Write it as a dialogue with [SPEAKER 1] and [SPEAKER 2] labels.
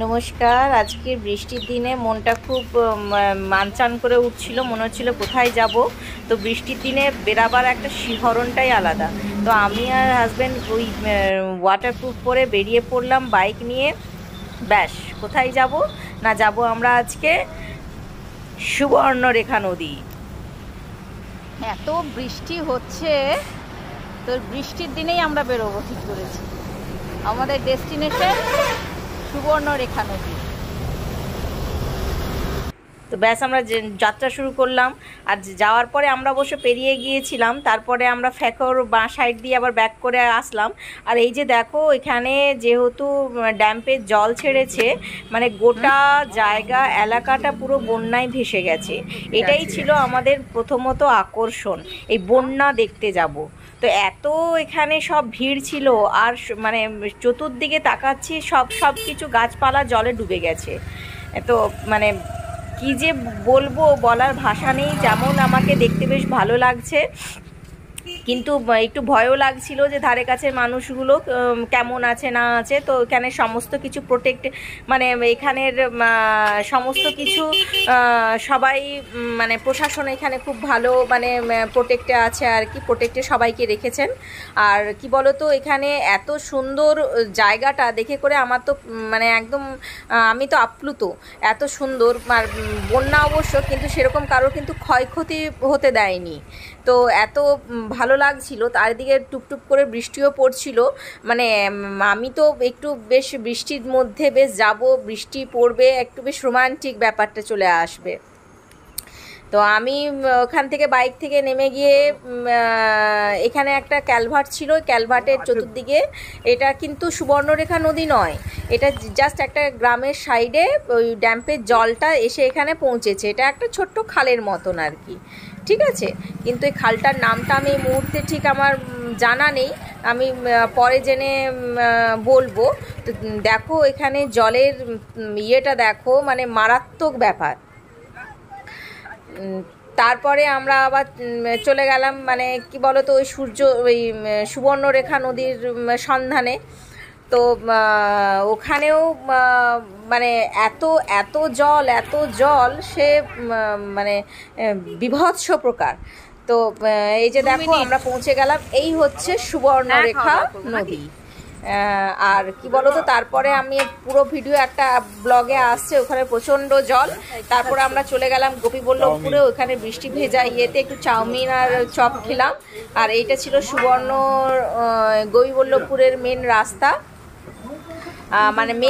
[SPEAKER 1] নমস্কার। আজকে বৃষ্টির দিনে মনটা খুব মানচান করে উঠছিল, মনে হচ্ছিল কোথায় যাব। তো বৃষ্টির দিনে বেরাবার একটা শিহরণটাই আলাদা। তো আমি আর হাজব্যান্ড ওই ওয়াটারপ্রুফ পরে বেরিয়ে পড়লাম বাইক নিয়ে। ব্যাস, কোথায় যাব না, যাব আমরা আজকে সুবর্ণরেখা নদী। এত বৃষ্টি হচ্ছে, তো বৃষ্টির দিনেই আমরা বেরোবো ঠিক করেছি। আমাদের ডেস্টিনেশন সুবর্ণরেখা নদী। তো ব্যাস, আমরা যাত্রা শুরু করলাম। আর যাওয়ার পরে আমরা অবশ্য পেরিয়ে গিয়েছিলাম, তারপরে আমরা ফ্যাকর বাঁ সাইড দিয়ে আবার ব্যাক করে আসলাম। আর এই যে দেখো, এখানে যেহেতু ড্যাম্পের জল ছেড়েছে, মানে গোটা জায়গা এলাকাটা পুরো বন্যায় ভেসে গেছে। এটাই ছিল আমাদের প্রথমত আকর্ষণ, এই বন্যা দেখতে যাব। তো এত এখানে সব ভিড় ছিল, আর মানে চতুর্দিকে তাকাচ্ছি সব কিছু গাছপালা জলে ডুবে গেছে। তো মানে কি যে বলবো, বলার ভাষা নেই। যেমন আমাকে দেখতে বেশ ভালো লাগছে, কিন্তু একটু ভয়ও লাগছিল যে ধারে কাছের মানুষগুলো কেমন আছে না আছে। তো এখানে সমস্ত কিছু প্রোটেক্ট, মানে এখানের সমস্ত কিছু সবাই, মানে প্রশাসন এখানে খুব ভালো, মানে প্রোটেক্টে আছে আর কি, প্রোটেক্টে সবাইকে রেখেছেন। আর কি বলো তো, এখানে এত সুন্দর জায়গাটা দেখে করে আমার তো মানে একদম আমি তো আপ্লুত। এত সুন্দর, আর বন্যা অবশ্য, কিন্তু সেরকম কারোর কিন্তু ক্ষয়ক্ষতি হতে দেয়নি। তো এত ভালো লাগছিল। তার দিকে টুপটুপ করে বৃষ্টিও পড়ছিল। মানে আমি তো একটু বেশ বৃষ্টির মধ্যে বেশ যাব, বৃষ্টি পড়বে, একটু বেশ রোমান্টিক ব্যাপারটা চলে আসবে। তো আমি ওখান থেকে বাইক থেকে নেমে গিয়ে এখানে একটা ক্যালভার্ট ছিল, ক্যালভার্টের চতুর্দিকে, এটা কিন্তু সুবর্ণরেখা নদী নয়, এটা জাস্ট একটা গ্রামের সাইডে ওই ড্যাম্পের জলটা এসে এখানে পৌঁছেছে। এটা একটা ছোট্ট খালের মতন আর কি, ঠিক আছে। কিন্তু এই খালটার নামটা আমি এই মুহূর্তে ঠিক আমার জানা নেই, আমি পরে জেনে বলবো। তো দেখো এখানে জলের ইয়েটা দেখো, মানে মারাত্মক ব্যাপার। তারপরে আমরা আবার চলে গেলাম, মানে কি বলো তো, ওই ওই সুবর্ণরেখা নদীর সন্ধানে। তো ওখানেও মানে এত এত জল, এত জল, সে মানে বিভৎস প্রকার। তো এই যে দেখো আমরা পৌঁছে গেলাম, এই হচ্ছে সুবর্ণরেখা নদী। আর কি বলো তো, তারপরে আমি পুরো ভিডিও একটা ব্লগে আসছে, ওখানে প্রচণ্ড জল। তারপরে আমরা চলে গেলাম গোপীবল্লভপুরে, ওখানে বৃষ্টি ভেজা ইয়েতে একটু চাউমিন আর চপ খেলাম। আর এইটা ছিল গোপীবল্লভপুরের মেন রাস্তা, মানে